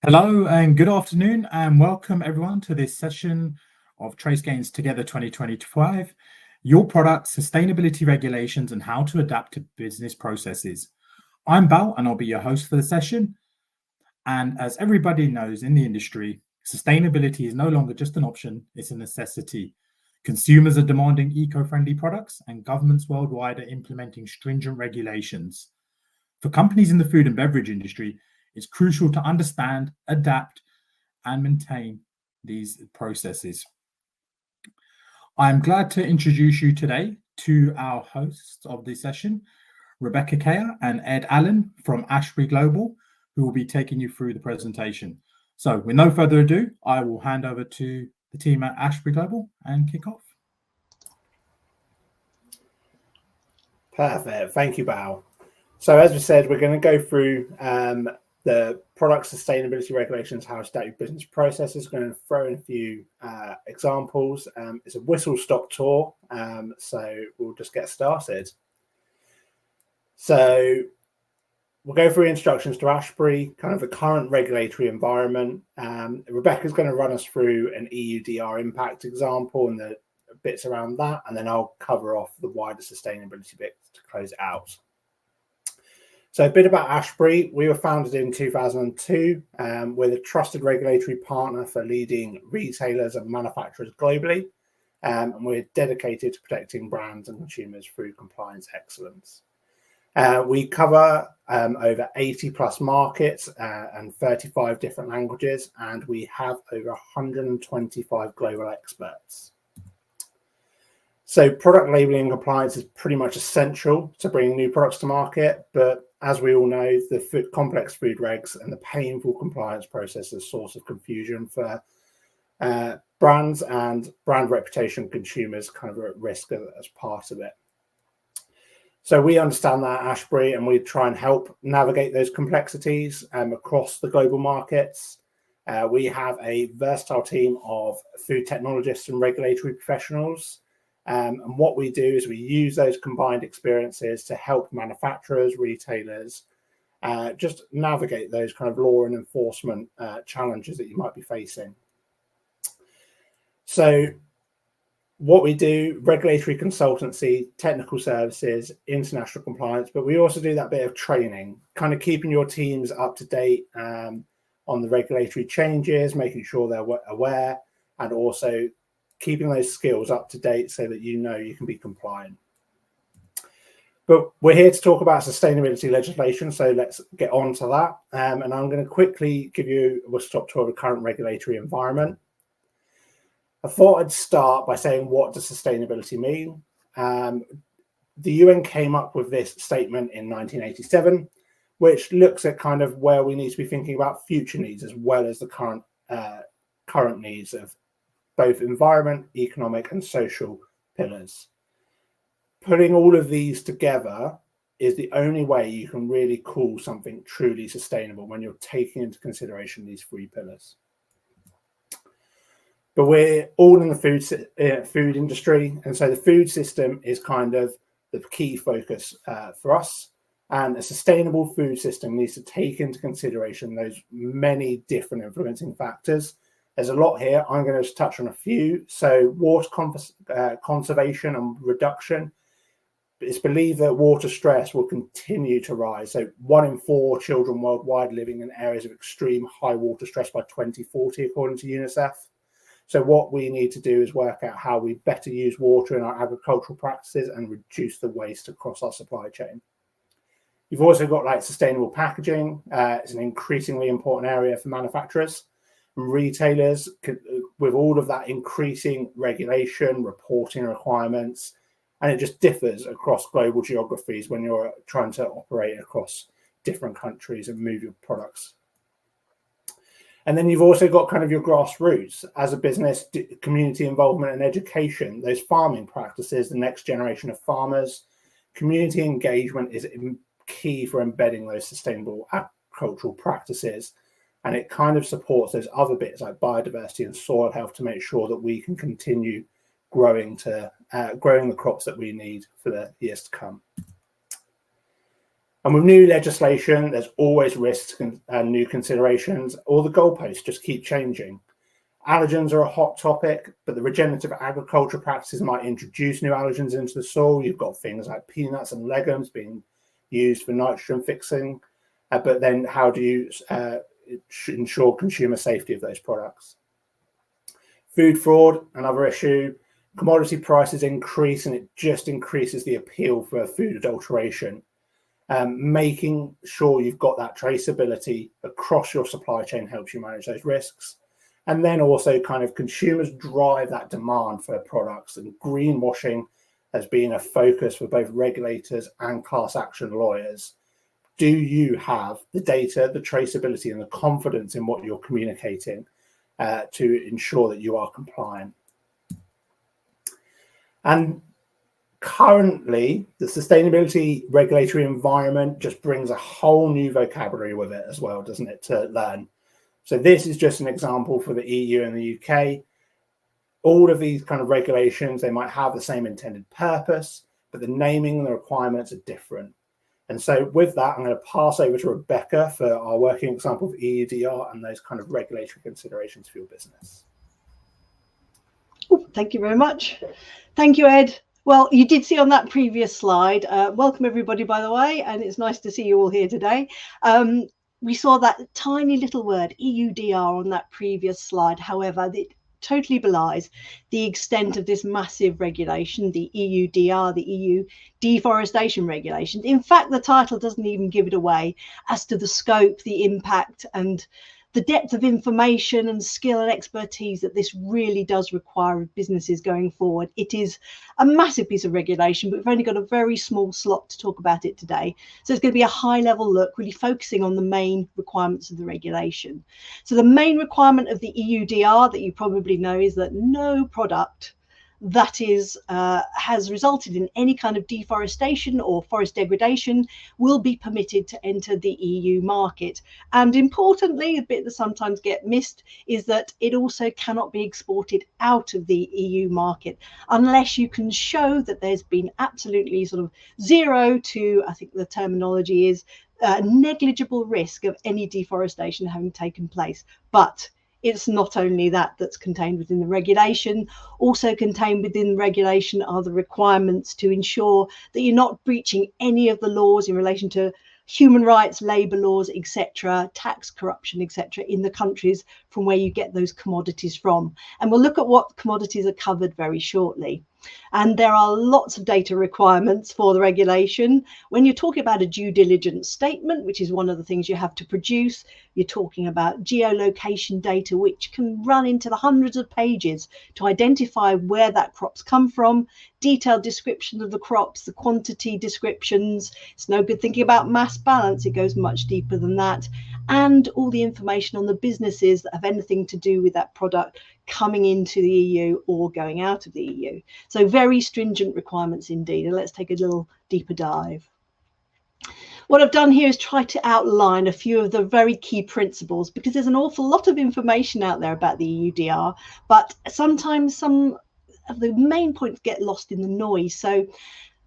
Hello and good afternoon, and welcome everyone to this session of Trace Gains Together 2025, your product sustainability regulations and how to adapt to business processes. I'm Bal and I'll be your host for the session. And as everybody knows in the industry, sustainability is no longer just an option, it's a necessity. Consumers are demanding eco-friendly products and governments worldwide are implementing stringent regulations. For companies in the food and beverage industry, it's crucial to understand, adapt, and maintain these processes. I'm glad to introduce you today to our hosts of this session, Rebecca Kaya and Ed Allen from Ashbury Global, who will be taking you through the presentation. So with no further ado, I will hand over to the team at Ashbury Global and kick off. Perfect. Thank you, Bao. So as we said, we're going to go through the product sustainability regulations, how to adapt your business processes. We're going to throw in a few examples. It's a whistle-stop tour, so we'll just get started. So we'll go through instructions to Ashbury, kind of the current regulatory environment. Rebecca's going to run us through an EUDR impact example and the bits around that, and then I'll cover off the wider sustainability bits to close it out. So a bit about Ashbury. We were founded in 2002. We're the trusted regulatory partner for leading retailers and manufacturers globally, and we're dedicated to protecting brands and consumers through compliance excellence. We cover over 80 plus markets and 35 different languages, and we have over 125 global experts. So product labeling and compliance is pretty much essential to bring new products to market, but as we all know, the complex food regs and the painful compliance process is a source of confusion for brands, and brand reputation consumers kind of are at risk as part of it. So we understand that at Ashbury, and we try and help navigate those complexities across the global markets. We have a versatile team of food technologists and regulatory professionals. And what we do is we use those combined experiences to help manufacturers, retailers, just navigate those kind of law and enforcement challenges that you might be facing. So what we do, regulatory consultancy, technical services, international compliance, but we also do that bit of training, kind of keeping your teams up to date on the regulatory changes, making sure they're aware, and also keeping those skills up to date so that you know you can be compliant. But we're here to talk about sustainability legislation, so let's get on to that. And I'm going to quickly give you a whistle-stop tour of the current regulatory environment. I thought I'd start by saying, what does sustainability mean? The UN came up with this statement in 1987, which looks at kind of where we need to be thinking about future needs as well as the current needs of both environment, economic, and social pillars. Putting all of these together is the only way you can really call something truly sustainable when you're taking into consideration these three pillars. But we're all in the food industry, and so the food system is kind of the key focus for us. And a sustainable food system needs to take into consideration those many different influencing factors. There's a lot here. I'm going to just touch on a few. So water conservation and reduction. It's believed that water stress will continue to rise. So 1 in 4 children worldwide living in areas of extreme high water stress by 2040, according to UNICEF. So what we need to do is work out how we better use water in our agricultural practices and reduce the waste across our supply chain. You've also got like sustainable packaging. It's an increasingly important area for manufacturers. Retailers, with all of that increasing regulation, reporting requirements, and it just differs across global geographies when you're trying to operate across different countries and move your products. And then you've also got kind of your grassroots as a business, community involvement and education, those farming practices, the next generation of farmers. Community engagement is key for embedding those sustainable agricultural practices. And it kind of supports those other bits like biodiversity and soil health to make sure that we can continue growing the crops that we need for the years to come. And with new legislation, there's always risks and new considerations, or the goalposts just keep changing. Allergens are a hot topic, but the regenerative agriculture practices might introduce new allergens into the soil. You've got things like peanuts and legumes being used for nitrogen fixing, but then how do you ensure consumer safety of those products? Food fraud, another issue. Commodity prices increase, and it just increases the appeal for food adulteration. Making sure you've got that traceability across your supply chain helps you manage those risks. And then also kind of consumers drive that demand for products, and greenwashing has been a focus for both regulators and class action lawyers. Do you have the data, the traceability, and the confidence in what you're communicating to ensure that you are compliant? And currently, the sustainability regulatory environment just brings a whole new vocabulary with it as well, doesn't it, to learn? So this is just an example for the EU and the UK. All of these kind of regulations, they might have the same intended purpose, but the naming and the requirements are different. And so with that, I'm going to pass over to Rebecca for our working example of EUDR and those kind of regulatory considerations for your business. Oh, thank you very much. Thank you, Ed. Well, you did see on that previous slide, welcome everybody, by the way, and it's nice to see you all here today. We saw that tiny little word EUDR on that previous slide. However, it totally belies the extent of this massive regulation, the EUDR, the EU deforestation regulations. In fact, the title doesn't even give it away as to the scope, the impact, and the depth of information and skill and expertise that this really does require of businesses going forward. It is a massive piece of regulation, but we've only got a very small slot to talk about it today. So it's going to be a high level look, really focusing on the main requirements of the regulation. So the main requirement of the EUDR that you probably know is that no product that is has resulted in any kind of deforestation or forest degradation will be permitted to enter the EU market. And importantly, a bit that sometimes get missed is that it also cannot be exported out of the EU market unless you can show that there's been absolutely sort of zero to, I think the terminology is, negligible risk of any deforestation having taken place. But it's not only that that's contained within the regulation. Also contained within the regulation are the requirements to ensure that you're not breaching any of the laws in relation to human rights, labour laws, etc., tax corruption, etc., in the countries from where you get those commodities from. And we'll look at what commodities are covered very shortly. And there are lots of data requirements for the regulation. When you're talking about a due diligence statement, which is one of the things you have to produce, you're talking about geolocation data, which can run into the hundreds of pages to identify where that crop's come from, detailed description of the crops, the quantity descriptions. It's no good thinking about mass balance. It goes much deeper than that. And all the information on the businesses that have anything to do with that product coming into the EU or going out of the EU. So very stringent requirements indeed. And let's take a little deeper dive. What I've done here is try to outline a few of the very key principles, because there's an awful lot of information out there about the EUDR, but sometimes some of the main points get lost in the noise. So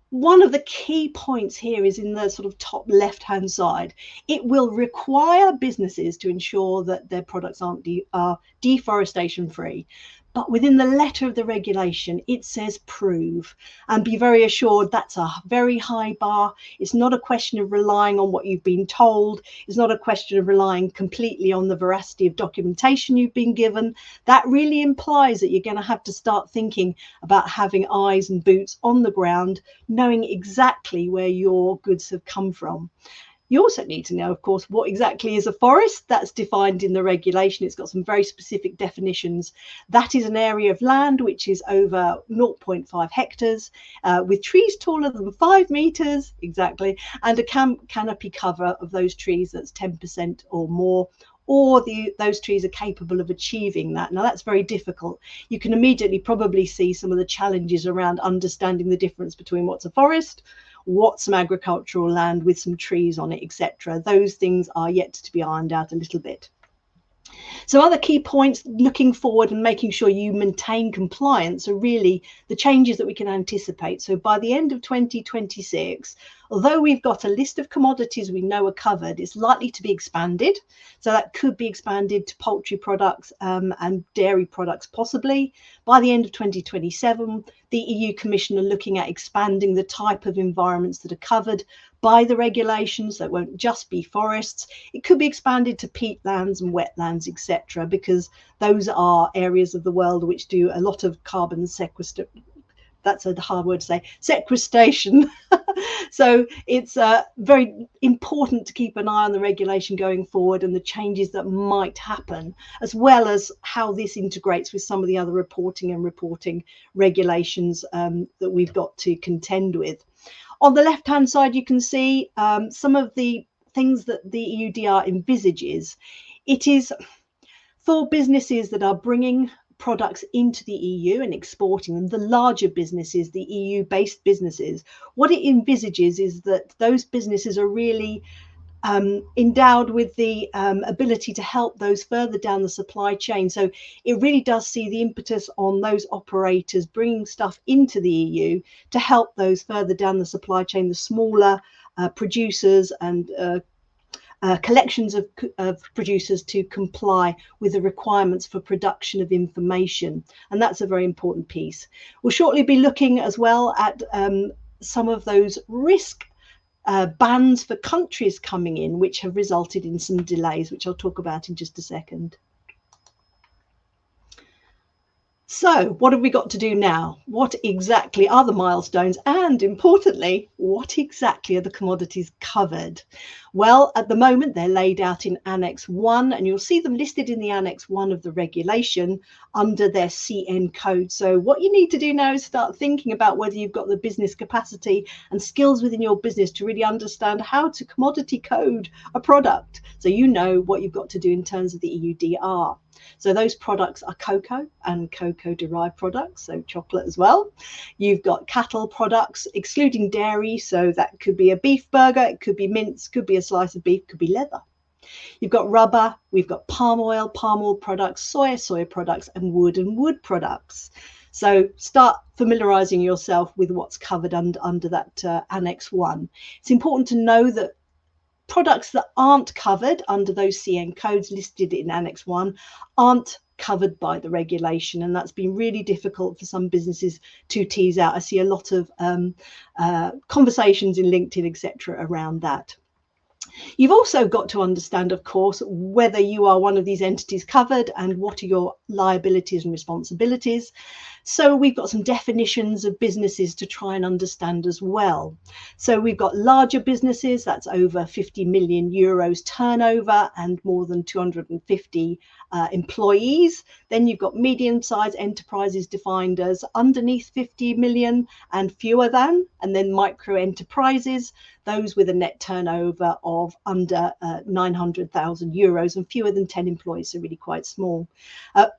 one of the key points here is in the sort of top left-hand side. It will require businesses to ensure that their products are deforestation free. But within the letter of the regulation, it says prove, and be very assured that's a very high bar. It's not a question of relying on what you've been told. It's not a question of relying completely on the veracity of documentation you've been given. That really implies that you're going to have to start thinking about having eyes and boots on the ground, knowing exactly where your goods have come from. You also need to know, of course, what exactly is a forest. That's defined in the regulation. It's got some very specific definitions. That is an area of land which is over 0.5 hectares, with trees taller than 5 meters, exactly, and a canopy cover of those trees that's 10% or more, or those trees are capable of achieving that. Now, that's very difficult. You can immediately probably see some of the challenges around understanding the difference between what's a forest, what's some agricultural land with some trees on it, etc. Those things are yet to be ironed out a little bit. So other key points looking forward and making sure you maintain compliance are really the changes that we can anticipate. So by the end of 2026, although we've got a list of commodities we know are covered, it's likely to be expanded. So that could be expanded to poultry products and dairy products possibly. By the end of 2027, the EU Commission are looking at expanding the type of environments that are covered by the regulations. That won't just be forests. It could be expanded to peatlands and wetlands, etc., because those are areas of the world which do a lot of carbon sequestration. That's a hard word to say, sequestration. So it's very important to keep an eye on the regulation going forward and the changes that might happen, as well as how this integrates with some of the other reporting regulations that we've got to contend with. On the left-hand side, you can see some of the things that the EUDR envisages. It is for businesses that are bringing products into the EU and exporting them, the larger businesses, the EU-based businesses. What it envisages is that those businesses are really endowed with the ability to help those further down the supply chain. So it really does see the impetus on those operators bringing stuff into the EU to help those further down the supply chain, the smaller producers and collections of producers to comply with the requirements for production of information. And that's a very important piece. We'll shortly be looking as well at some of those risk bans for countries coming in, which have resulted in some delays, which I'll talk about in just a second. So what have we got to do now? What exactly are the milestones? And importantly, what exactly are the commodities covered? Well, at the moment, they're laid out in Annex 1, and you'll see them listed in the Annex 1 of the regulation under their CN code. So what you need to do now is start thinking about whether you've got the business capacity and skills within your business to really understand how to commodity code a product, so you know what you've got to do in terms of the EUDR. So those products are cocoa and cocoa-derived products, so chocolate as well. You've got cattle products, excluding dairy, so that could be a beef burger, it could be mince, could be a slice of beef, could be leather. You've got rubber, we've got palm oil products, soy products, and wood products. So start familiarising yourself with what's covered under that Annex 1. It's important to know that products that aren't covered under those CN codes listed in Annex 1 aren't covered by the regulation, and that's been really difficult for some businesses to tease out. I see a lot of conversations in LinkedIn, etc., around that. You've also got to understand, of course, whether you are one of these entities covered and what are your liabilities and responsibilities. So we've got some definitions of businesses to try and understand as well. So we've got larger businesses, that's over 50 million euros turnover and more than 250 employees. Then you've got medium-sized enterprises defined as underneath 50 million and fewer than, and then micro enterprises, those with a net turnover of under 900,000 euros and fewer than 10 employees, so really quite small.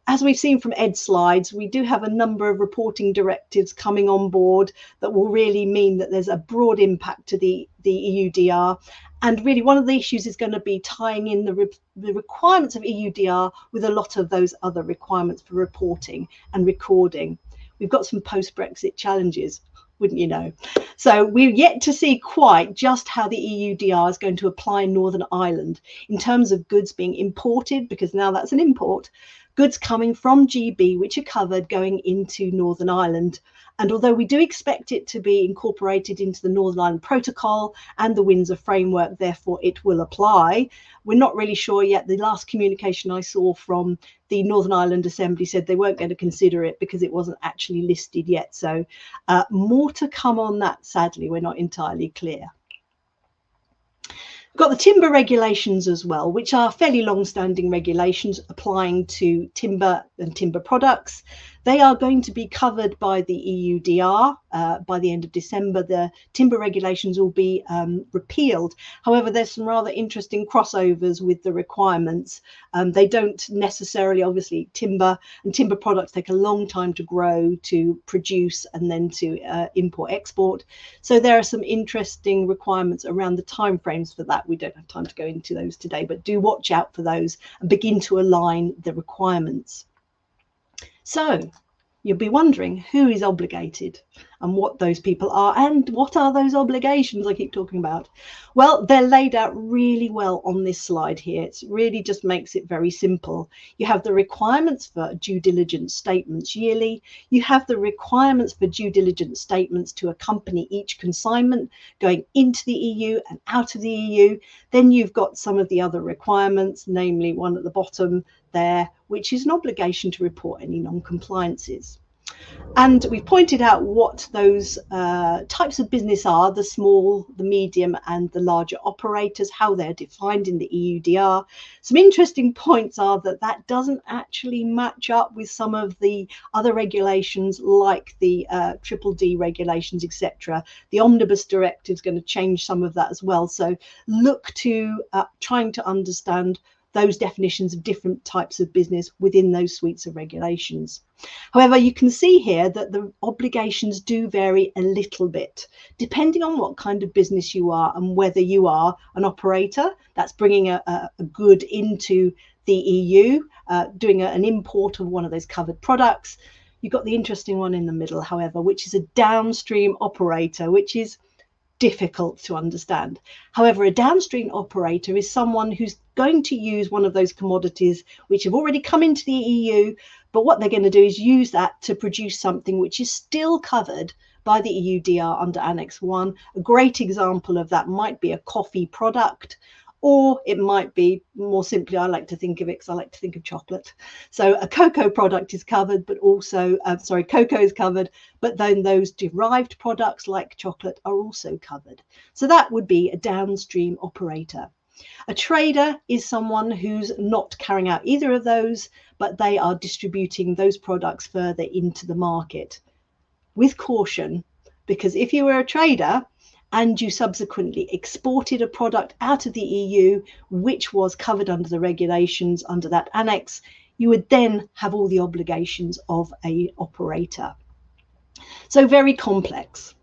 As we've seen from Ed's slides, we do have a number of reporting directives coming on board that will really mean that there's a broad impact to the EUDR. And really one of the issues is going to be tying in the requirements of EUDR with a lot of those other requirements for reporting and recording. We've got some post-Brexit challenges, wouldn't you know? So we're yet to see quite just how the EUDR is going to apply in Northern Ireland in terms of goods being imported, because now that's an import, goods coming from GB which are covered going into Northern Ireland. And although we do expect it to be incorporated into the Northern Ireland Protocol and the Windsor Framework, therefore it will apply, we're not really sure yet. The last communication I saw from the Northern Ireland Assembly said they weren't going to consider it because it wasn't actually listed yet. So more to come on that, sadly, we're not entirely clear. We've got the timber regulations as well, which are fairly long-standing regulations applying to timber and timber products. They are going to be covered by the EUDR. By the end of December, the timber regulations will be repealed. However, there's some rather interesting crossovers with the requirements. They don't necessarily, obviously, timber and timber products take a long time to grow, to produce, and then to import, export. So there are some interesting requirements around the timeframes for that. We don't have time to go into those today, but do watch out for those and begin to align the requirements. So You'll be wondering who is obligated and what those people are, and what are those obligations I keep talking about. Well, they're laid out really well on this slide here. It really just makes it very simple. You have the requirements for due diligence statements yearly. You have the requirements for due diligence statements to accompany each consignment going into the EU and out of the EU. Then you've got some of the other requirements, namely one at the bottom there, which is an obligation to report any non-compliances. And we've pointed out what those types of business are: the small, the medium and the larger operators, how they're defined in the EUDR. Some interesting points are that that doesn't actually match up with some of the other regulations, like the DDD regulations, etc. The Omnibus Directive is going to change some of that as well. So look to trying to understand those definitions of different types of business within those suites of regulations. However, you can see here that the obligations do vary a little bit, depending on what kind of business you are and whether you are an operator that's bringing a good into the EU, doing an import of one of those covered products. You've got the interesting one in the middle, however, which is a downstream operator, which is difficult to understand. However, a downstream operator is someone who's going to use one of those commodities which have already come into the EU, but what they're going to do is use that to produce something which is still covered by the EUDR under Annex 1. A great example of that might be a coffee product, or it might be, more simply, I like to think of it because I like to think of chocolate. So a cocoa product is covered, but also, cocoa is covered, but then those derived products like chocolate are also covered. So that would be a downstream operator. A trader is someone who's not carrying out either of those, but they are distributing those products further into the market. With caution, because if you were a trader and you subsequently exported a product out of the EU, which was covered under the regulations under that annex, you would then have all the obligations of an operator. So very complex.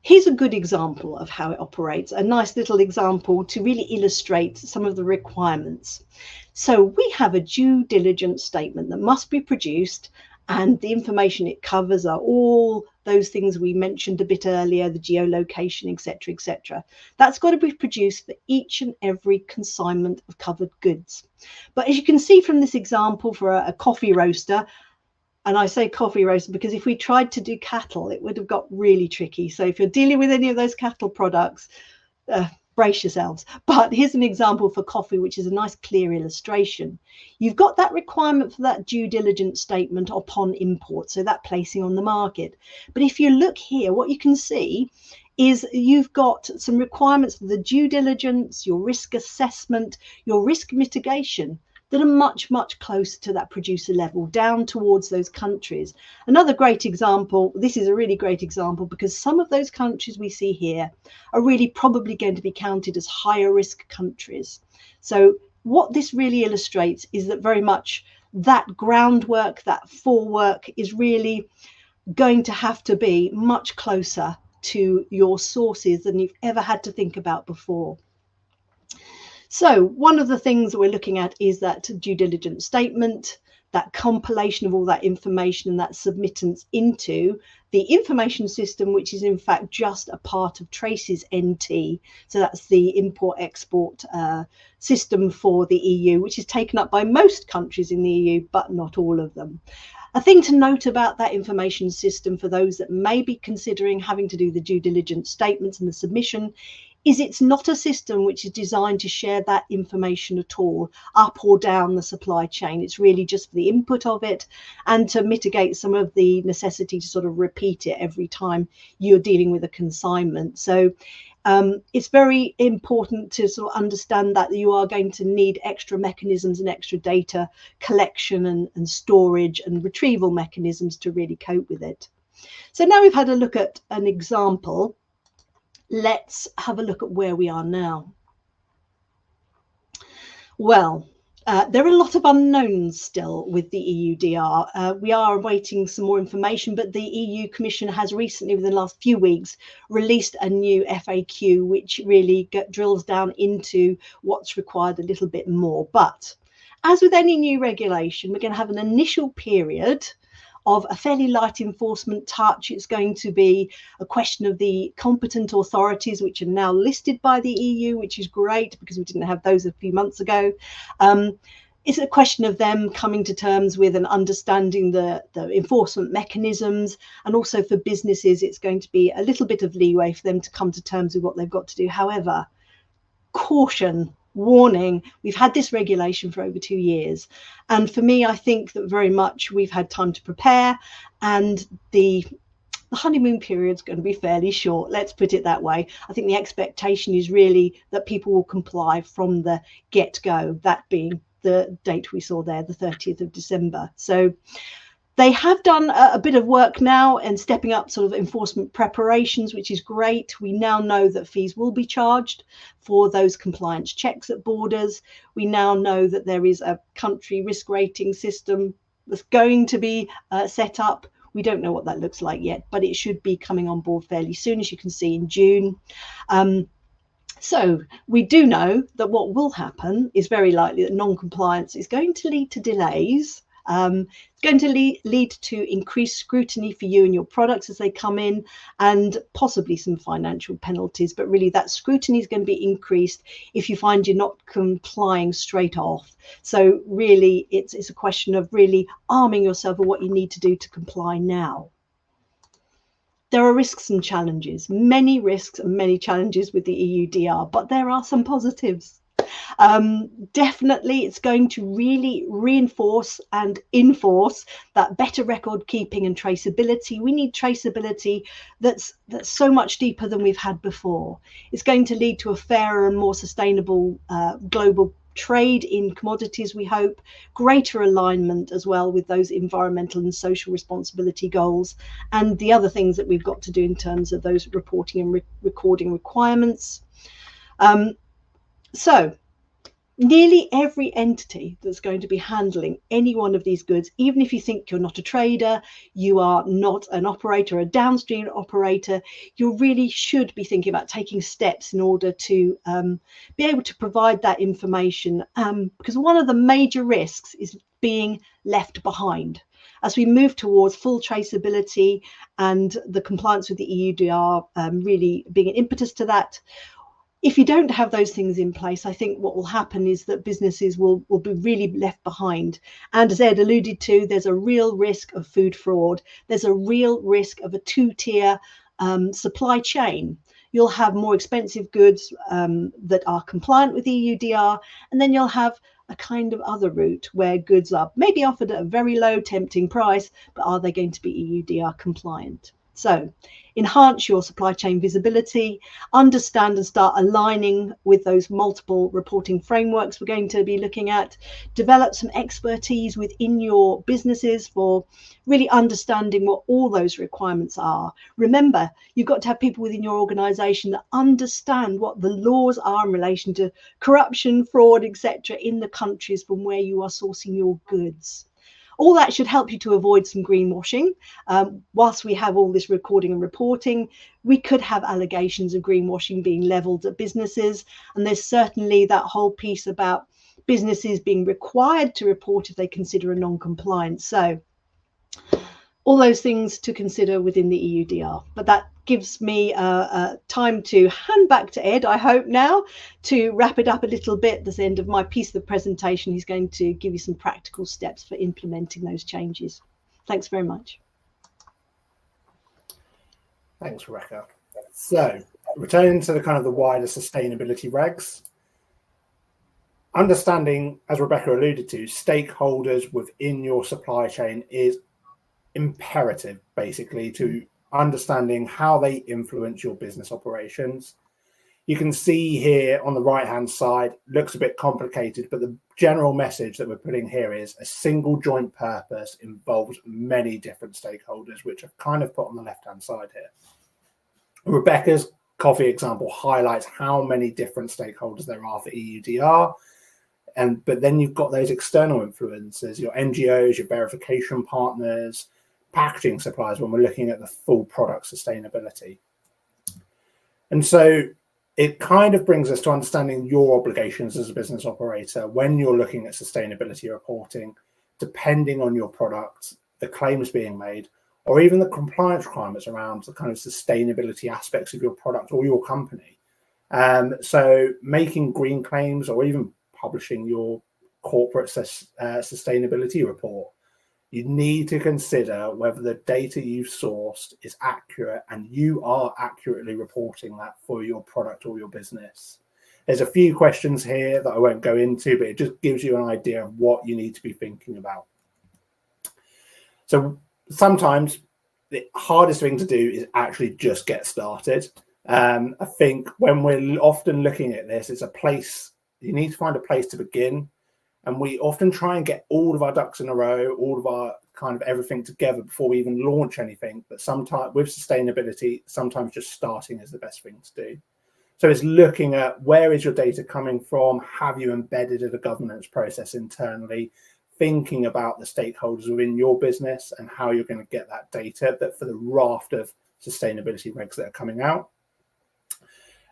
Here's a good example of how it operates, a nice little example to really illustrate some of the requirements. So we have a due diligence statement that must be produced, and the information it covers are all those things we mentioned a bit earlier, the geolocation, etc., etc. That's got to be produced for each and every consignment of covered goods. But as you can see from this example for a coffee roaster, and I say coffee roaster because if we tried to do cattle, it would have got really tricky. So if you're dealing with any of those cattle products, brace yourselves. But here's an example for coffee, which is a nice clear illustration. You've got that requirement for that due diligence statement upon import, so that placing on the market. But if you look here, what you can see is you've got some requirements for the due diligence, your risk assessment, your risk mitigation, that are much, much closer to that producer level, down towards those countries. Another great example, this is a really great example because some of those countries we see here are really probably going to be counted as higher risk countries. So what this really illustrates is that very much that groundwork, that forework is really going to have to be much closer to your sources than you've ever had to think about before. So one of the things that we're looking at is that due diligence statement, that compilation of all that information and that submittance into the information system, which is in fact just a part of Trace's NT. So that's the import-export system for the EU, which is taken up by most countries in the EU, but not all of them. A thing to note about that information system for those that may be considering having to do the due diligence statements and the submission is it's not a system which is designed to share that information at all up or down the supply chain. It's really just for the input of it and to mitigate some of the necessity to sort of repeat it every time you're dealing with a consignment. So it's very important to sort of understand that you are going to need extra mechanisms and extra data collection and storage and retrieval mechanisms to really cope with it. So now we've had a look at an example. Let's have a look at where we are now. Well, there are a lot of unknowns still with the EUDR. We are awaiting some more information, but the EU Commission has recently, within the last few weeks, released a new FAQ, which really drills down into what's required a little bit more. But As with any new regulation, we're going to have an initial period of a fairly light enforcement touch. It's going to be a question of the competent authorities, which are now listed by the EU, which is great because we didn't have those a few months ago. It's a question of them coming to terms with and understanding the enforcement mechanisms. And also for businesses, it's going to be a little bit of leeway for them to come to terms with what they've got to do. However, caution, warning, we've had this regulation for over 2 years. And for me, I think that very much we've had time to prepare, and the honeymoon period is going to be fairly short. Let's put it that way. I think the expectation is really that people will comply from the get-go, that being the date we saw there, the 30th of December. So they have done a bit of work now and stepping up sort of enforcement preparations, which is great. We now know that fees will be charged for those compliance checks at borders. We now know that there is a country risk rating system that's going to be set up. We don't know what that looks like yet, but it should be coming on board fairly soon, as you can see in June. So we do know that what will happen is very likely that non-compliance is going to lead to delays. It's going to lead to increased scrutiny for you and your products as they come in, and possibly some financial penalties. But really that scrutiny is going to be increased if you find you're not complying straight off. So really it's a question of really arming yourself with what you need to do to comply now. There are risks and challenges, many risks and many challenges with the EUDR, but there are some positives. Definitely, it's going to really reinforce and enforce that better record keeping and traceability. We need traceability that's so much deeper than we've had before. It's going to lead to a fairer and more sustainable global trade in commodities, we hope, greater alignment as well with those environmental and social responsibility goals, and the other things that we've got to do in terms of those reporting and recording requirements. So nearly every entity that's going to be handling any one of these goods, even if you think you're not a trader, you are not an operator, a downstream operator, you really should be thinking about taking steps in order to be able to provide that information, because one of the major risks is being left behind. As we move towards full traceability and the compliance with the EUDR really being an impetus to that, if you don't have those things in place, I think what will happen is that businesses will be really left behind. And as Ed alluded to, there's a real risk of food fraud. There's a real risk of a two-tier supply chain. You'll have more expensive goods that are compliant with EUDR, and then you'll have a kind of other route where goods are maybe offered at a very low tempting price, but are they going to be EUDR compliant? So enhance your supply chain visibility, understand and start aligning with those multiple reporting frameworks we're going to be looking at, develop some expertise within your businesses for really understanding what all those requirements are. Remember, you've got to have people within your organization that understand what the laws are in relation to corruption, fraud, etc. in the countries from where you are sourcing your goods. All that should help you to avoid some greenwashing. Whilst we have all this recording and reporting, we could have allegations of greenwashing being levelled at businesses. And there's certainly that whole piece about businesses being required to report if they consider a non-compliance. So all those things to consider within the EUDR. But that gives me time to hand back to Ed, I hope now, to wrap it up a little bit. That's the end of my piece of the presentation. He's going to give you some practical steps for implementing those changes. Thanks very much. Thanks, Rebecca. So returning to the kind of the wider sustainability regs, understanding, as Rebecca alluded to, stakeholders within your supply chain is imperative, basically, to understanding how they influence your business operations. You can see here on the right hand side, looks a bit complicated, but the general message that we're putting here is a single joint purpose involves many different stakeholders, which I've kind of put on the left hand side here. Rebecca's coffee example highlights how many different stakeholders there are for EUDR. But then you've got those external influencers, your NGOs, your verification partners, packaging suppliers, when we're looking at the full product sustainability. And so it kind of brings us to understanding your obligations as a business operator when you're looking at sustainability reporting, depending on your product, the claims being made, or even the compliance requirements around the kind of sustainability aspects of your product or your company. So making green claims or even publishing your corporate sustainability report, you need to consider whether the data you've sourced is accurate and you are accurately reporting that for your product or your business. There's a few questions here that I won't go into, but it just gives you an idea of what you need to be thinking about. So sometimes the hardest thing to do is actually just get started. I think when we're often looking at this, it's a place, you need to find a place to begin. And we often try and get all of our ducks in a row, all of our kind of everything together before we even launch anything. But sometimes with sustainability, sometimes just starting is the best thing to do. So it's looking at where is your data coming from? Have you embedded a governance process internally? Thinking about the stakeholders within your business and how you're going to get that data that for the raft of sustainability regs that are coming out.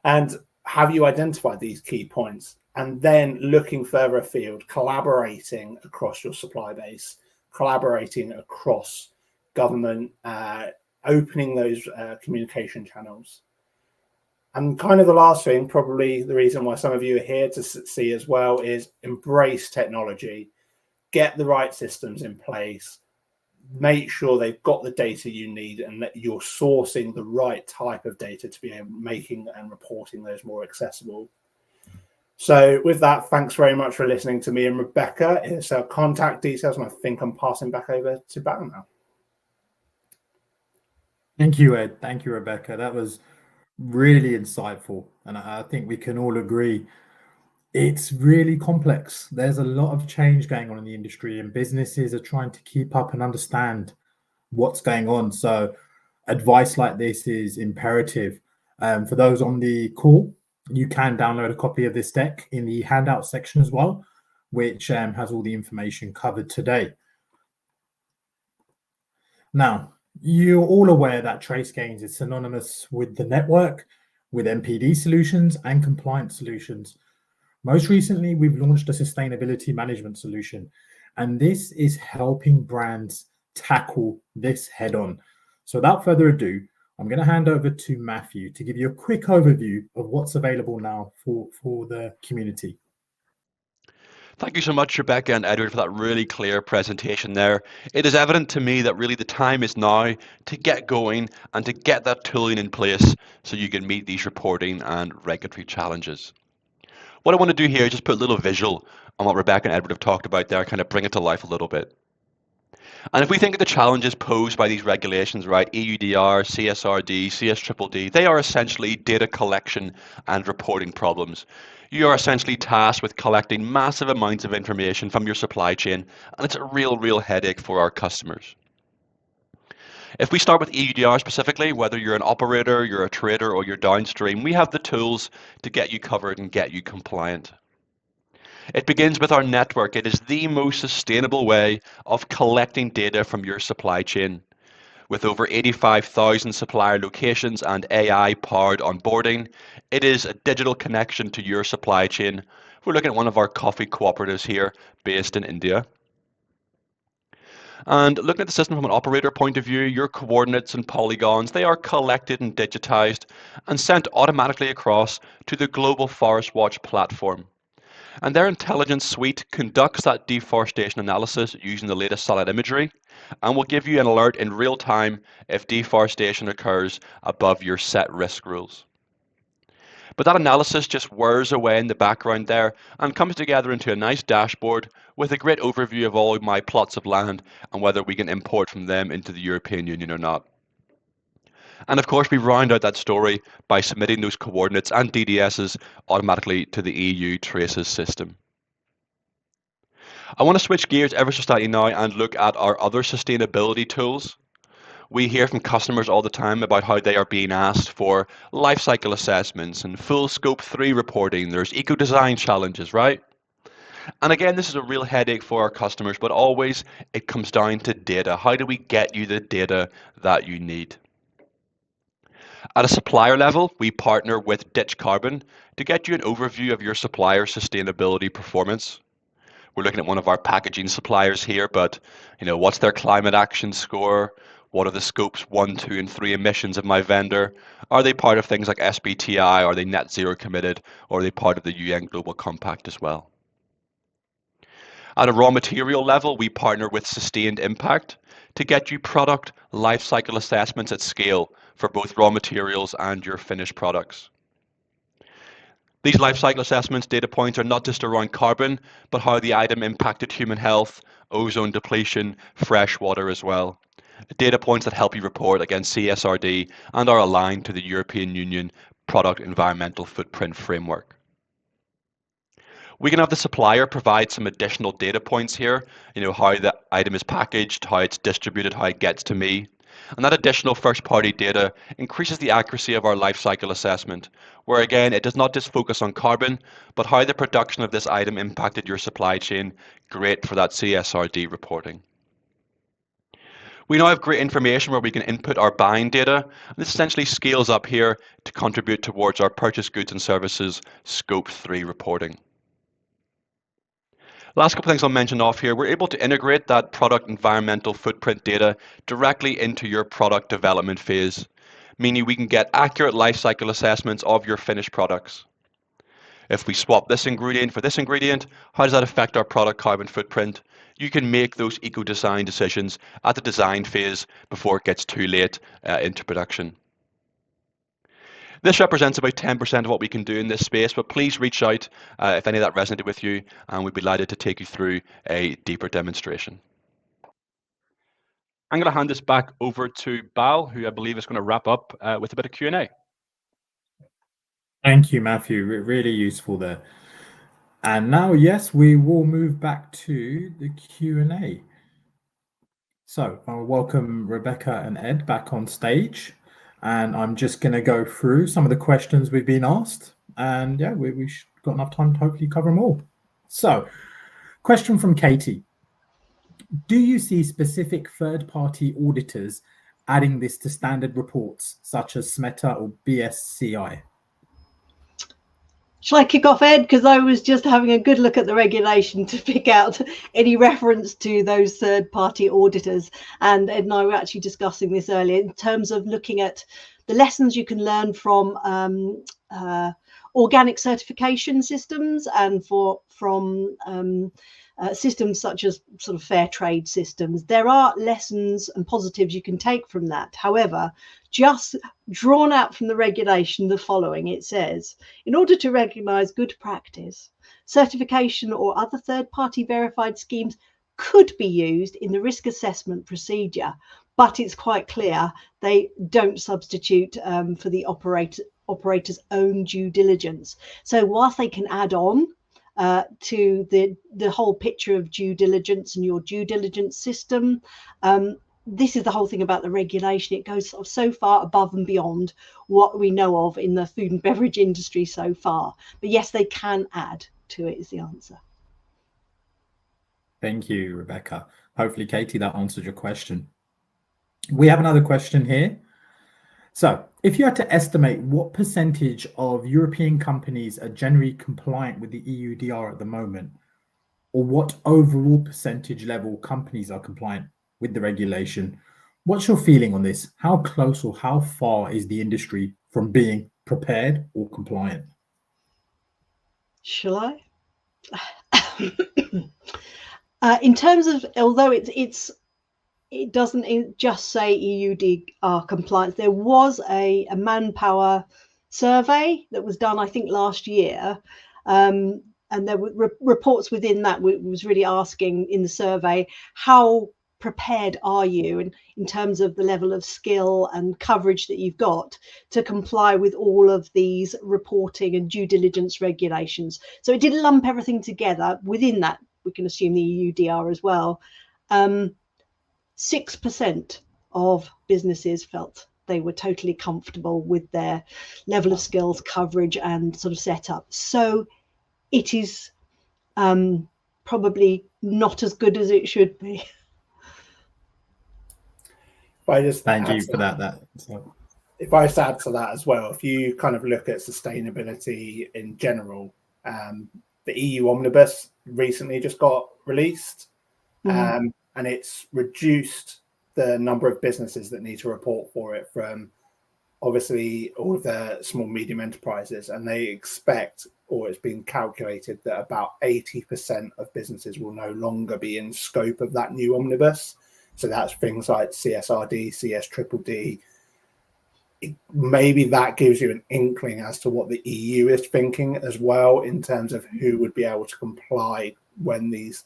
And have you identified these key points? And then looking further afield, collaborating across your supply base, collaborating across government, opening those communication channels. And kind of the last thing, probably the reason why some of you are here to see as well, is embrace technology, get the right systems in place, make sure they've got the data you need and that you're sourcing the right type of data to be making and reporting those more accessible. So with that, thanks very much for listening to me and Rebecca. It's our contact details, and I think I'm passing back over to Bal now. Thank you, Ed. Thank you, Rebecca. That was really insightful. And I think we can all agree it's really complex. There's a lot of change going on in the industry, and businesses are trying to keep up and understand what's going on. So advice like this is imperative. For those on the call, you can download a copy of this deck in the handout section as well, which has all the information covered today. Now, you're all aware that TraceGains is synonymous with the network, with MPD solutions and compliance solutions. Most recently, we've launched a sustainability management solution, and this is helping brands tackle this head on. So without further ado, I'm going to hand over to Matthew to give you a quick overview of what's available now for the community. Thank you so much, Rebecca and Edward, for that really clear presentation there. It is evident to me that really the time is now to get going and to get that tooling in place so you can meet these reporting and regulatory challenges. What I want to do here is just put a little visual on what Rebecca and Edward have talked about there, kind of bring it to life a little bit. And if we think of the challenges posed by these regulations, right, EUDR, CSRD, CSDDD, they are essentially data collection and reporting problems. You are essentially tasked with collecting massive amounts of information from your supply chain, and it's a real headache for our customers. If we start with EUDR specifically, whether you're an operator, you're a trader, or you're downstream, we have the tools to get you covered and get you compliant. It begins with our network. It is the most sustainable way of collecting data from your supply chain. With over 85,000 supplier locations and AI-powered onboarding, it is a digital connection to your supply chain. We're looking at one of our coffee cooperatives here based in India. And looking at the system from an operator point of view, your coordinates and polygons, they are collected and digitized and sent automatically across to the Global Forest Watch platform. And their intelligence suite conducts that deforestation analysis using the latest satellite imagery and will give you an alert in real time if deforestation occurs above your set risk rules. But that analysis just whirs away in the background there and comes together into a nice dashboard with a great overview of all my plots of land and whether we can import from them into the European Union or not. And of course, we round out that story by submitting those coordinates and DDSs automatically to the EU Traces system. I want to switch gears ever so slightly now and look at our other sustainability tools. We hear from customers all the time about how they are being asked for life cycle assessments and full scope 3 reporting. There's eco-design challenges, right? And again, this is a real headache for our customers, but always it comes down to data. How do we get you the data that you need? At a supplier level, we partner with Ditch Carbon to get you an overview of your supplier's sustainability performance. We're looking at one of our packaging suppliers here, but what's their climate action score? What are the scopes 1, 2, and 3 emissions of my vendor? Are they part of things like SBTI? Are they net zero committed? Or are they part of the UN Global Compact as well? At a raw material level, we partner with Sustained Impact to get you product life cycle assessments at scale for both raw materials and your finished products. These life cycle assessments data points are not just around carbon, but how the item impacted human health, ozone depletion, fresh water as well. Data points that help you report against CSRD and are aligned to the European Union Product Environmental Footprint Framework. We can have the supplier provide some additional data points here, how the item is packaged, how it's distributed, how it gets to me. And that additional first-party data increases the accuracy of our life cycle assessment, where again, it does not just focus on carbon, but how the production of this item impacted your supply chain. Great for that CSRD reporting. We now have great information where we can input our buying data. And this essentially scales up here to contribute towards our purchase goods and services Scope 3 reporting. Last couple of things I'll mention off here, we're able to integrate that product environmental footprint data directly into your product development phase, meaning we can get accurate life cycle assessments of your finished products. If we swap this ingredient for this ingredient, how does that affect our product carbon footprint? You can make those eco-design decisions at the design phase before it gets too late into production. This represents about 10% of what we can do in this space, but please reach out if any of that resonated with you, and we'd be delighted to take you through a deeper demonstration. I'm going to hand this back over to Bal, who I believe is going to wrap up with a bit of Q&A. Thank you, Matthew. Really useful there. And now, yes, we will move back to the Q&A. So I'll welcome Rebecca and Ed back on stage. And I'm just going to go through some of the questions we've been asked. And yeah, we've got enough time to hopefully cover them all. So, question from Katie. Do you see specific third-party auditors adding this to standard reports, such as SMETA or BSCI? Shall I kick off, Ed? Because I was just having a good look at the regulation to pick out any reference to those third-party auditors. And Ed and I were actually discussing this earlier in terms of looking at the lessons you can learn from organic certification systems and from systems such as sort of fair trade systems. There are lessons and positives you can take from that. However, just drawn out from the regulation, the following, it says, in order to recognise good practice, certification or other third-party verified schemes could be used in the risk assessment procedure, but it's quite clear they don't substitute for the operator's own due diligence. So whilst they can add on to the whole picture of due diligence and your due diligence system, this is the whole thing about the regulation. It goes so far above and beyond what we know of in the food and beverage industry so far. But yes, they can add to it, is the answer. Thank you, Rebecca. Hopefully, Katie, that answered your question. We have another question here. So, if you had to estimate what percentage of European companies are generally compliant with the EUDR at the moment, or what overall percentage level companies are compliant with the regulation, what's your feeling on this? How close or how far is the industry from being prepared or compliant? Shall I? In terms of, although it doesn't just say EUDR compliance, there was a manpower survey that was done, I think, last year. And there were reports within that was really asking in the survey, how prepared are you in terms of the level of skill and coverage that you've got to comply with all of these reporting and due diligence regulations. So it did lump everything together. Within that, we can assume the EUDR as well. 6% of businesses felt they were totally comfortable with their level of skills, coverage, and sort of setup. So it is probably not as good as it should be. I just thank you for that. if I add to that as well, if you kind of look at sustainability in general, the EU Omnibus recently just got released, and it's reduced the number of businesses that need to report for it from obviously all of the small medium enterprises, and they expect, or it's been calculated, that about 80% of businesses will no longer be in scope of that new omnibus. So that's things like CSRD, CSDDD. Maybe that gives you an inkling as to what the EU is thinking as well, in terms of who would be able to comply when these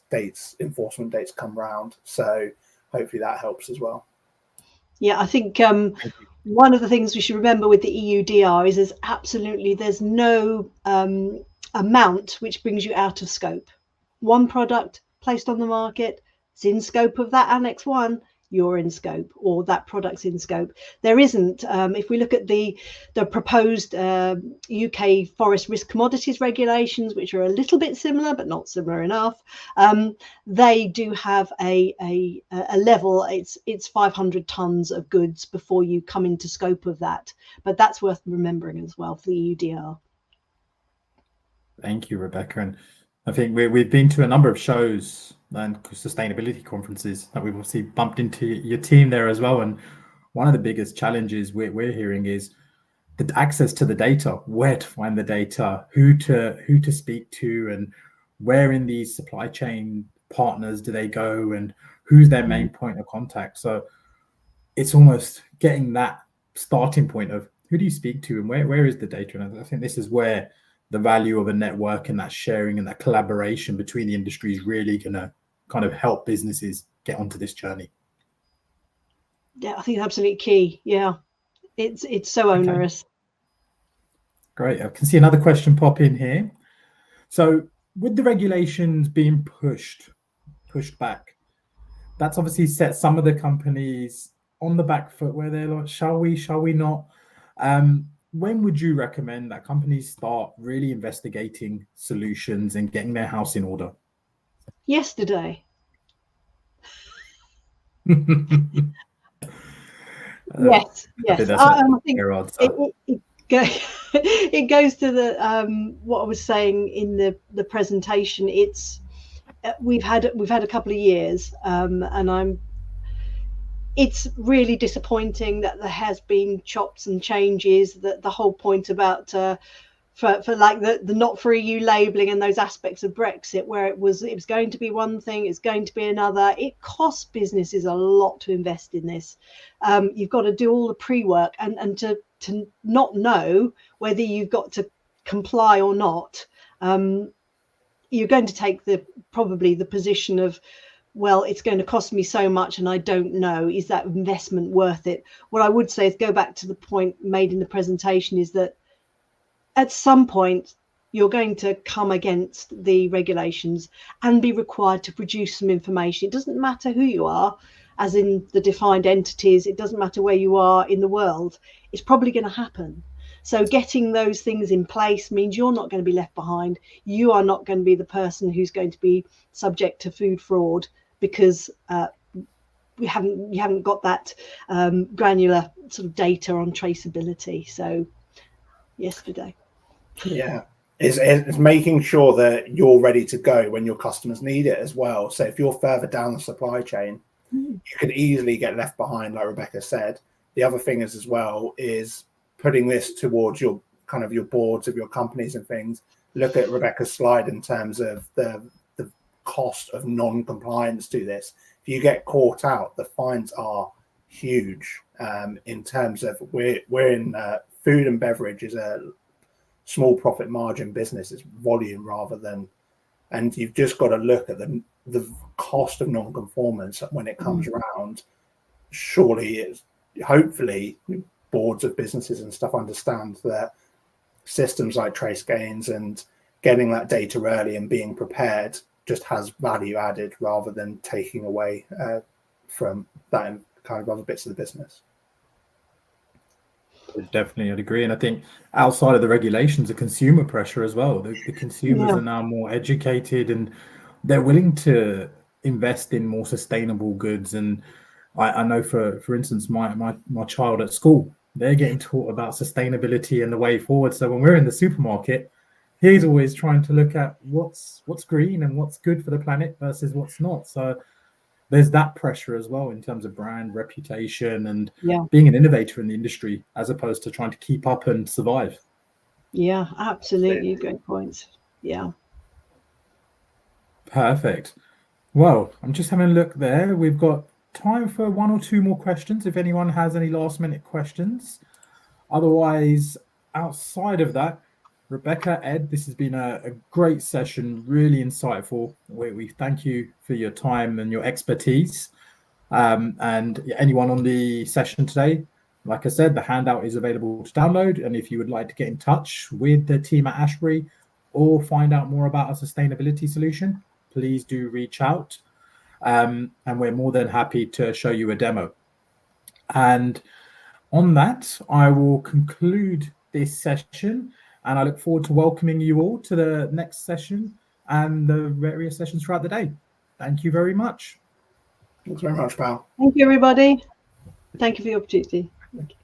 enforcement dates come round. So hopefully that helps as well. Yeah, I think one of the things we should remember with the EUDR is there's no amount which brings you out of scope. One product placed on the market is in scope of that Annex 1, you're in scope, or that product's in scope. There isn't, if we look at the proposed UK forest risk commodities regulations, which are a little bit similar but not similar enough, they do have a level. It's 500 tons of goods before you come into scope of that, but that's worth remembering as well for the EUDR. Thank you, Rebecca. And I think we've been to a number of shows and sustainability conferences that we've obviously bumped into your team there as well. And one of the biggest challenges we're hearing is the access to the data, where to find the data, who to speak to, and where in these supply chain partners do they go, and who's their main point of contact. So it's almost getting that starting point of who do you speak to and where is the data. And I think this is where the value of a network and that sharing and that collaboration between the industry is really going to kind of help businesses get onto this journey. Yeah, I think it's absolutely key. Yeah, it's so onerous. Okay. Great. I can see another question pop in here. So with the regulations being pushed back, that's obviously set some of the companies on the back foot where they're like, shall we not? When would you recommend that companies start really investigating solutions and getting their house in order? Yesterday. Yes. I think it goes to the what I was saying in the presentation. We've had a couple of years, and it's really disappointing that there has been chops and changes. That the whole point about for like the not for EU labelling and those aspects of Brexit, where it was going to be one thing, it's going to be another. It costs businesses a lot to invest in this. You've got to do all the pre-work, and to not know whether you've got to comply or not. You're going to take probably the position of, well, it's going to cost me so much and I don't know, is that investment worth it? What I would say is go back to the point made in the presentation, is that at some point you're going to come against the regulations and be required to produce some information. It doesn't matter who you are, as in the defined entities, it doesn't matter where you are in the world, it's probably going to happen. So getting those things in place means you're not going to be left behind. You are not going to be the person who's going to be subject to food fraud, because you haven't got that granular sort of data on traceability. So yesterday. Yeah, it's making sure that you're ready to go when your customers need it as well. So if you're further down the supply chain, you could easily get left behind, like Rebecca said. The other thing is as well is putting this towards your kind of your boards of your companies and things. Look at Rebecca's slide in terms of the cost of non-compliance to this. If you get caught out, the fines are huge. In terms of we're in food and beverage is a small profit margin business. It's volume rather than, and you've just got to look at the cost of non-conformance when it comes around. Surely it's hopefully boards of businesses and stuff understand that systems like TraceGains and getting that data early and being prepared just has value added rather than taking away from that and kind of other bits of the business. Definitely, I'd agree. And I think outside of the regulations, the consumer pressure as well. The consumers are now more educated and they're willing to invest in more sustainable goods. And I know, for instance, my child at school, they're getting taught about sustainability and the way forward. So when we're in the supermarket, he's always trying to look at what's green and what's good for the planet versus what's not. So there's that pressure as well in terms of brand reputation and being an innovator in the industry, as opposed to trying to keep up and survive. Yeah, absolutely. Great points. Yeah. Perfect. Well, I'm just having a look there. We've got time for one or two more questions if anyone has any last minute questions. Otherwise, outside of that, Rebecca, Ed, this has been a great session, really insightful. We thank you for your time and your expertise. And anyone on the session today, like I said, the handout is available to download. And if you would like to get in touch with the team at Ashbury or find out more about a sustainability solution, please do reach out. And we're more than happy to show you a demo. And on that, I will conclude this session, and I look forward to welcoming you all to the next session and the various sessions throughout the day. Thank you very much. Thanks very much, pal. Thank you, everybody. Thank you for the opportunity. Thank you.